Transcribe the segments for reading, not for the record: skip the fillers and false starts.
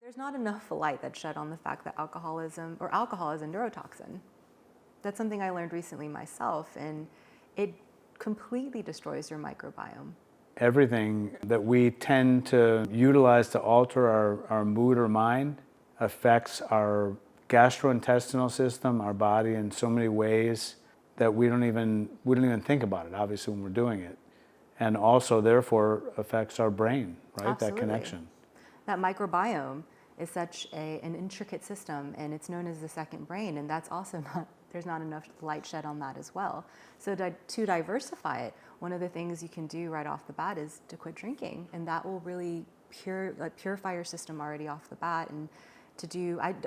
There's not enough light that's shed on the fact that alcohol is a neurotoxin. That's something I learned recently myself, and it completely destroys your microbiome. Everything that we tend to utilize to alter our mood or mind affects our gastrointestinal system, our body in so many ways that we don't even think about it, obviously, when we're doing it. And also, therefore, affects our brain, right? Absolutely. That connection. That microbiome is such an intricate system, and it's known as the second brain, and that's also there's not enough light shed on that as well. So to diversify it, one of the things you can do right off the bat is to quit drinking, and that will really purify your system already off the bat. And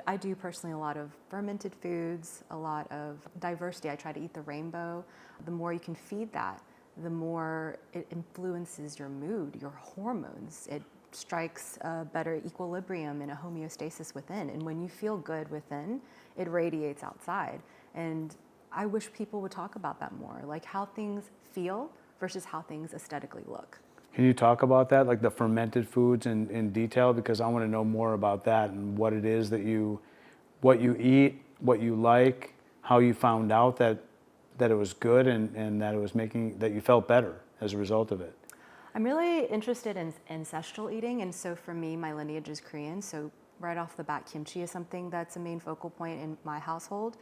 I do personally a lot of fermented foods, a lot of diversity. I try to eat the rainbow. The more you can feed that, the more it influences your mood, your hormones. It strikes a better equilibrium and a homeostasis within. And when you feel good within, it radiates outside. And I wish people would talk about that more, like how things feel versus how things aesthetically look. Can you talk about that, like the fermented foods in detail? Because I want to know more about that and what it is what you eat, what you like, how you found out that it was good and that it was that you felt better as a result of it. I'm really interested in ancestral eating, and so for me, my lineage is Korean, so right off the bat, kimchi is something that's a main focal point in my household.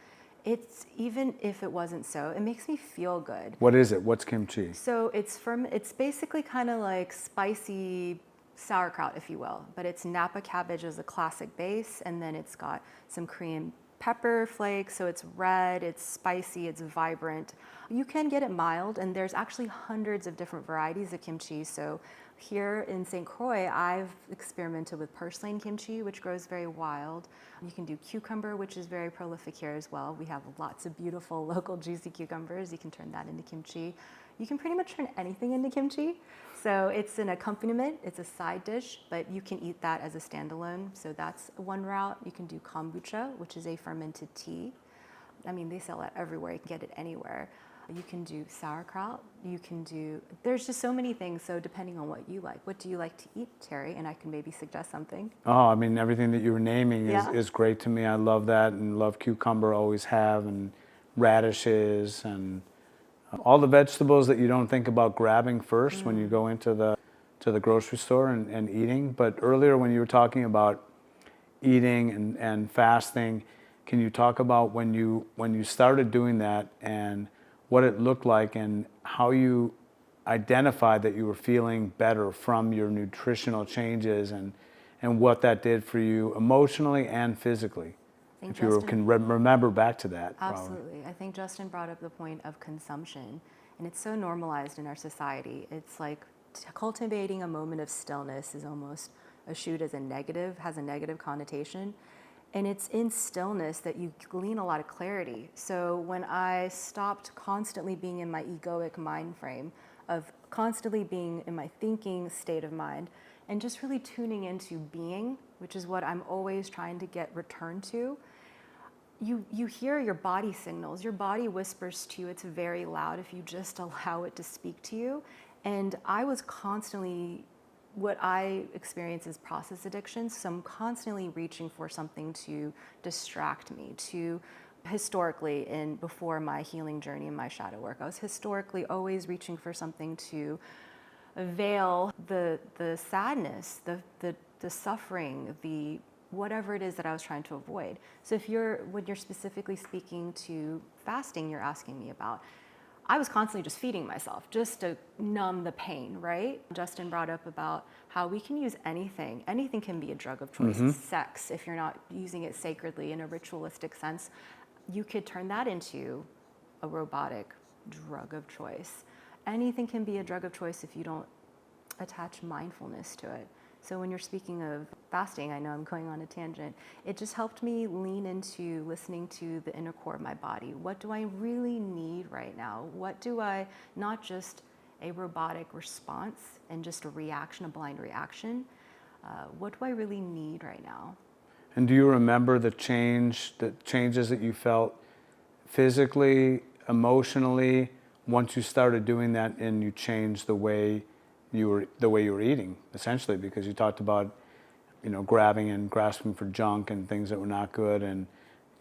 It's, even if it wasn't so, it makes me feel good. What is it? What's kimchi? So it's basically kind of like spicy sauerkraut, if you will, but it's Napa cabbage as a classic base, and then it's got some Korean pepper flakes, so it's red, it's spicy, it's vibrant. You can get it mild, and there's actually hundreds of different varieties of kimchi. So here in St. Croix, I've experimented with purslane kimchi, which grows very wild. You can do cucumber, which is very prolific here as well. We have lots of beautiful local juicy cucumbers. You can turn that into kimchi. You can pretty much turn anything into kimchi. So it's an accompaniment, it's a side dish, but you can eat that as a standalone. So that's one route. You can do kombucha, which is a fermented tea. I mean, they sell that everywhere. You can get it anywhere. You can do sauerkraut. There's just so many things. So depending on what you like. What do you like to eat, Terry? And I can maybe suggest something. Oh, I mean, everything that you were naming is great to me. I love that, and love cucumber, always have, and radishes, and all the vegetables that you don't think about grabbing first when you go into the grocery store and eating. But earlier when you were talking about eating and fasting, can you talk about when you started doing that and what it looked like and how you identified that you were feeling better from your nutritional changes and what that did for you emotionally and physically? If you can remember back to that. Absolutely. Probably. I think Justin brought up the point of consumption, and it's so normalized in our society. It's like cultivating a moment of stillness is almost eschewed as has a negative connotation. And it's in stillness that you glean a lot of clarity. So when I stopped constantly being in my egoic mind frame of constantly being in my thinking state of mind and just really tuning into being, which is what I'm always trying to get returned to, you hear your body signals. Your body whispers to you. It's very loud if you just allow it to speak to you. And I was constantly, what I experience is process addiction. So I'm constantly reaching for something to distract me, historically, before my healing journey and my shadow work, I was historically always reaching for something to veil the sadness, the suffering, the whatever it is that I was trying to avoid. So when you're specifically speaking to fasting, you're asking me about, I was constantly just feeding myself just to numb the pain, right? Justin brought up about how we can use anything. Anything can be a drug of choice. Sex, if you're not using it sacredly in a ritualistic sense, you could turn that into a robotic drug of choice. Anything can be a drug of choice if you don't attach mindfulness to it. So when you're speaking of fasting, I know I'm going on a tangent, it just helped me lean into listening to the inner core of my body. What do I really need right now? Not just a robotic response and just a blind reaction. What do I really need right now? And do you remember the changes that you felt physically, emotionally, once you started doing that and you changed the way you were eating, essentially? Because you talked about grabbing and grasping for junk and things that were not good, and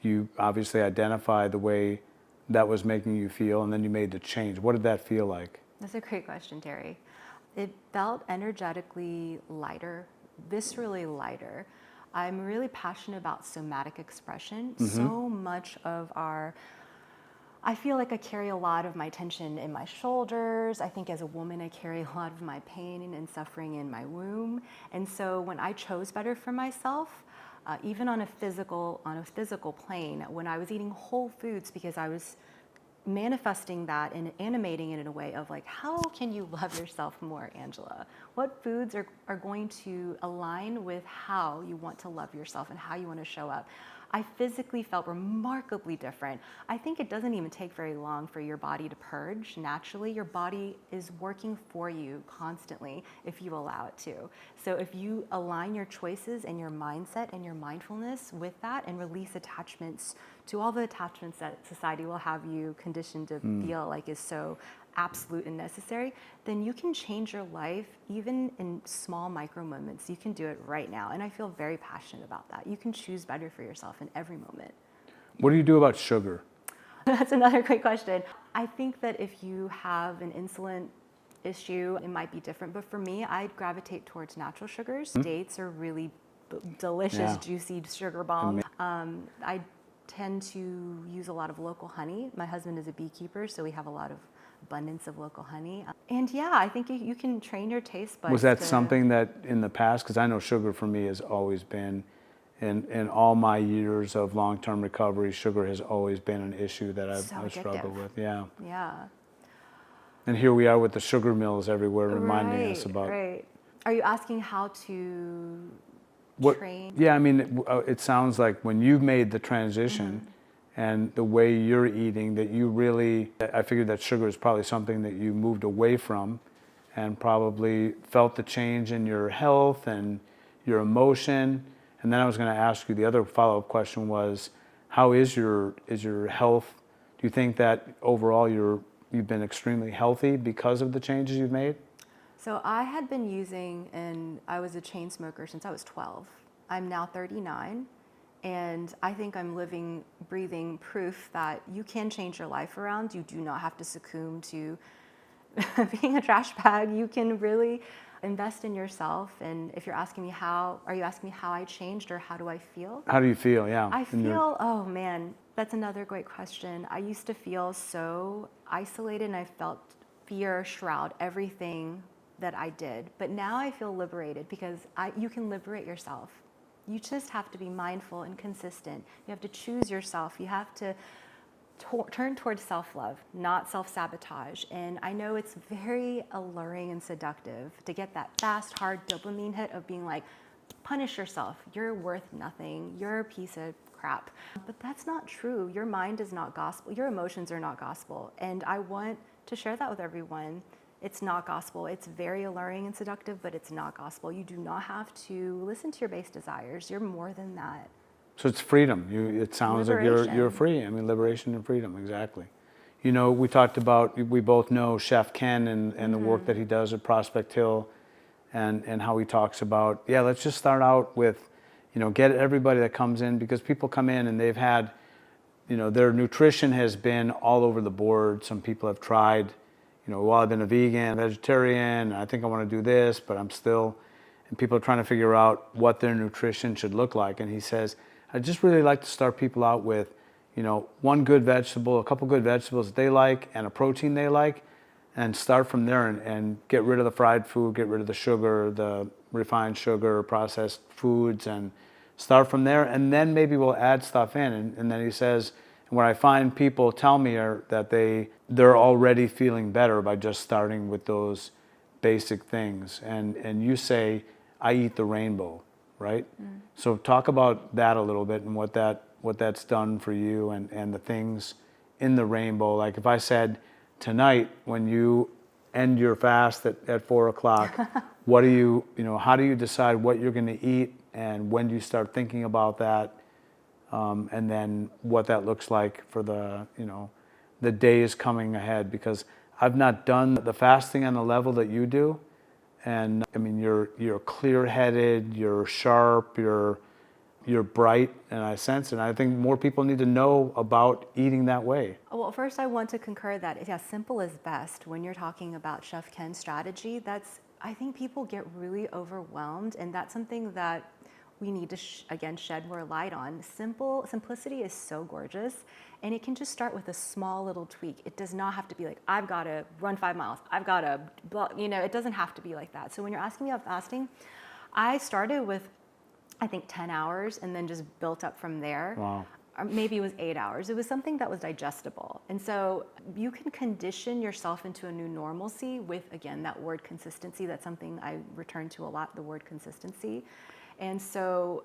you obviously identified the way that was making you feel, and then you made the change. What did that feel like? That's a great question, Terry. It felt energetically lighter, viscerally lighter. I'm really passionate about somatic expression. So much of I feel like I carry a lot of my tension in my shoulders. I think as a woman, I carry a lot of my pain and suffering in my womb. And so when I chose better for myself, even on a physical plane, when I was eating whole foods, because I was manifesting that and animating it in a way of like, how can you love yourself more, Angela? What foods are going to align with how you want to love yourself and how you want to show up? I physically felt remarkably different. I think it doesn't even take very long for your body to purge naturally. Your body is working for you constantly if you allow it to. So if you align your choices and your mindset and your mindfulness with that and release attachments to all the attachments that society will have you conditioned to feel like is so absolute and necessary, then you can change your life even in small micro moments. You can do it right now. And I feel very passionate about that. You can choose better for yourself in every moment. What do you do about sugar? That's another great question. I think that if you have an insulin issue, it might be different. But for me, I gravitate towards natural sugars. Dates are really delicious, juicy sugar bomb. I tend to use a lot of local honey. My husband is a beekeeper, so we have a lot of abundance of local honey. And yeah, I think you can train your taste buds. Was that something that in the past, because I know sugar for me has always been, in all my years of long-term recovery, sugar has always been an issue that I've struggled with. Yeah. And here we are with the sugar mills everywhere reminding us about. Right. Are you asking how to train? Yeah, I mean, it sounds like when you've made the transition and the way you're eating, that you really, I figured that sugar is probably something that you moved away from and probably felt the change in your health and your emotion. And then I was going to ask you, the other follow-up question was, how is your health? Do you think that overall you've been extremely healthy because of the changes you've made? So I had been using, and I was a chain smoker since I was 12. I'm now 39, and I think I'm living, breathing proof that you can change your life around. You do not have to succumb to being a trash bag. You can really invest in yourself. And if you're asking me are you asking me how I changed or how do I feel? How do you feel? Yeah. I feel, oh man, that's another great question. I used to feel so isolated, and I felt fear shroud everything that I did. But now I feel liberated because you can liberate yourself. You just have to be mindful and consistent. You have to choose yourself. You have to turn towards self-love, not self-sabotage. And I know it's very alluring and seductive to get that fast, hard dopamine hit of being like, punish yourself. You're worth nothing. You're a piece of crap. But that's not true. Your mind is not gospel. Your emotions are not gospel. And I want to share that with everyone. It's not gospel. It's very alluring and seductive, but it's not gospel. You do not have to listen to your base desires. You're more than that. So it's freedom. It sounds Liberation. like you're free. I mean, liberation and freedom, exactly. You know, we talked about, we both know Chef Ken and the work that he does at Prospect Hill and how he talks about, let's just start out with, get everybody that comes in, because people come in and they've had, their nutrition has been all over the board. Some people have tried, well, I've been a vegan, vegetarian, I think I want to do this, but I'm still, and people are trying to figure out what their nutrition should look like. And he says, I just really like to start people out with, one good vegetable, a couple good vegetables that they like, and a protein they like, and start from there and get rid of the fried food, get rid of the sugar, the refined sugar, processed foods, and start from there. And then maybe we'll add stuff in. And then he says, what I find people tell me are that they're already feeling better by just starting with those basic things. And you say, I eat the rainbow, right? So talk about that a little bit and what that's done for you and the things in the rainbow. Like if I said tonight, when you end your fast at 4:00, what do you, how do you decide what you're going to eat, and when do you start thinking about that? And then what that looks like for the days coming ahead, because I've not done the fasting on the level that you do, And I mean, you're clear-headed, you're sharp, you're bright, and I sense it. And I think more people need to know about eating that way. Well, first I want to concur that, yeah, simple is best. When you're talking about Chef Ken's strategy, I think people get really overwhelmed, and that's something that we need to, again, shed more light on. Simplicity is so gorgeous, and it can just start with a small little tweak. It does not have to be like, I've got to run 5 miles, I've got to, it doesn't have to be like that. So when you're asking me about fasting, I started with, I think, 10 hours and then just built up from there. Wow. Or maybe it was 8 hours. It was something that was digestible. And so you can condition yourself into a new normalcy with, again, that word consistency. That's something I return to a lot, the word consistency. And so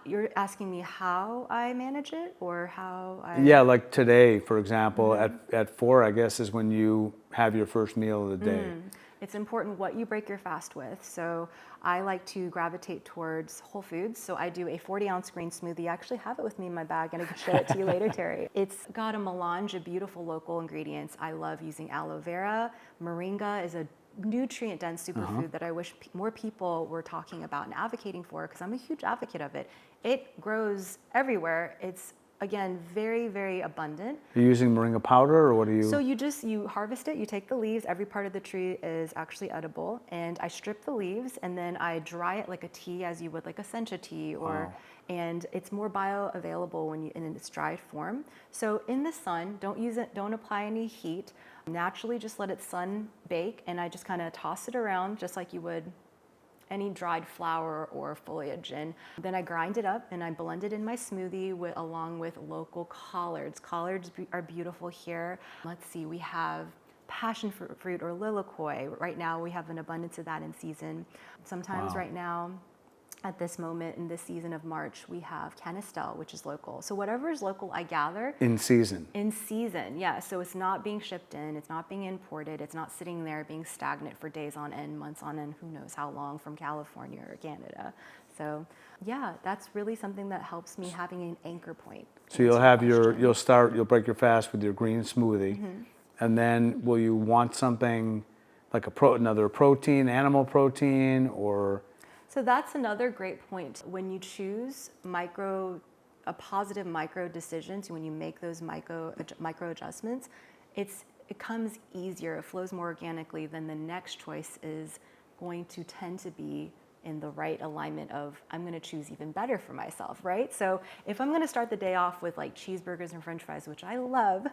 you're asking me how I manage it, or how I... Yeah, like today, for example, at 4, I guess, is when you have your first meal of the day. It's important what you break your fast with. So I like to gravitate towards whole foods. So I do a 40-ounce green smoothie. I actually have it with me in my bag, and I can show it to you later, Terry. It's got a melange of beautiful local ingredients. I love using aloe vera. Moringa is a nutrient-dense superfood that I wish more people were talking about and advocating for, because I'm a huge advocate of it. It grows everywhere. It's, again, very, very abundant. Are you using moringa powder, or what are you? So you harvest it, you take the leaves, every part of the tree is actually edible, and I strip the leaves and then I dry it like a tea, as you would like a sencha tea, or and it's more bioavailable in its dried form. So in the sun, don't apply any heat. Naturally just let it sun bake, and I just kind of toss it around just like you would any dried flower or foliage. And then I grind it up and I blend it in my smoothie along with local collards. Collards are beautiful here. Let's see, we have passion fruit or lilikoi. Right now we have an abundance of that in season. Sometimes right now, at this moment in this season of March, we have canistel, which is local. So whatever is local, I gather. In season. In season, yeah. So it's not being shipped in, it's not being imported, it's not sitting there being stagnant for days on end, months on end, who knows how long, from California or Canada. So yeah, that's really something that helps me having an anchor point. So you'll break your fast with your green smoothie, and then will you want something like another protein, animal protein, or? So that's another great point. When you choose a positive micro decisions, when you make those micro adjustments, it comes easier, it flows more organically. Then the next choice is going to tend to be in the right alignment of, I'm going to choose even better for myself, right? So if I'm going to start the day off with like cheeseburgers and french fries, which I love,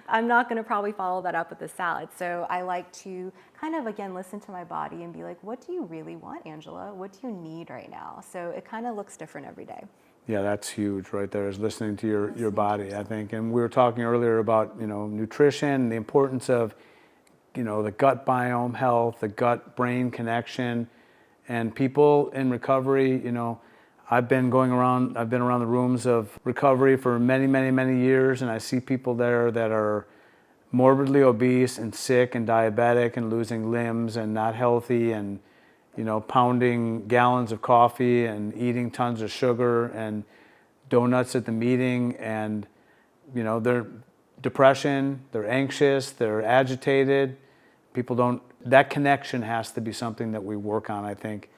I'm not going to probably follow that up with a salad. So I like to kind of, again, listen to my body and be like, what do you really want, Angela? What do you need right now? So it kind of looks different every day. Yeah, that's huge right there, is listening to your body, I think. And we were talking earlier about, nutrition, the importance of, the gut biome health, the gut-brain connection. And people in recovery, I've been around the rooms of recovery for many, many, many years, and I see people there that are morbidly obese and sick and diabetic and losing limbs and not healthy, and pounding gallons of coffee and eating tons of sugar and donuts at the meeting, and they're depression, they're anxious, they're agitated. That connection has to be something that we work on, I think,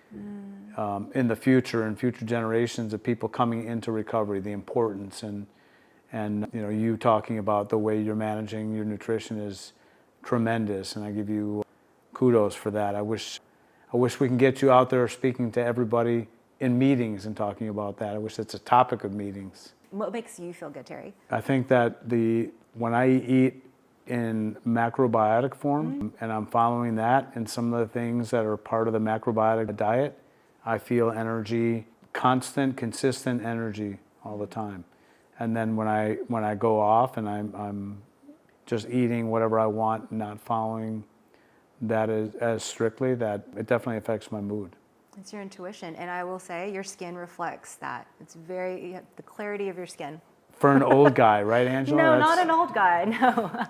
in the future, and future generations of people coming into recovery, the importance, and you talking about the way you're managing your nutrition is tremendous, and I give you kudos for that. I wish we can get you out there speaking to everybody in meetings and talking about that. I wish it's a topic of meetings. What makes you feel good, Terry? I think that when I eat in macrobiotic form, and I'm following that and some of the things that are part of the macrobiotic diet, I feel energy, consistent energy all the time. And then when I go off and I'm just eating whatever I want, not following that as strictly, that it definitely affects my mood. It's your intuition, and I will say your skin reflects that. It's the clarity of your skin. For an old guy, right, Angela? No, not an old guy, no.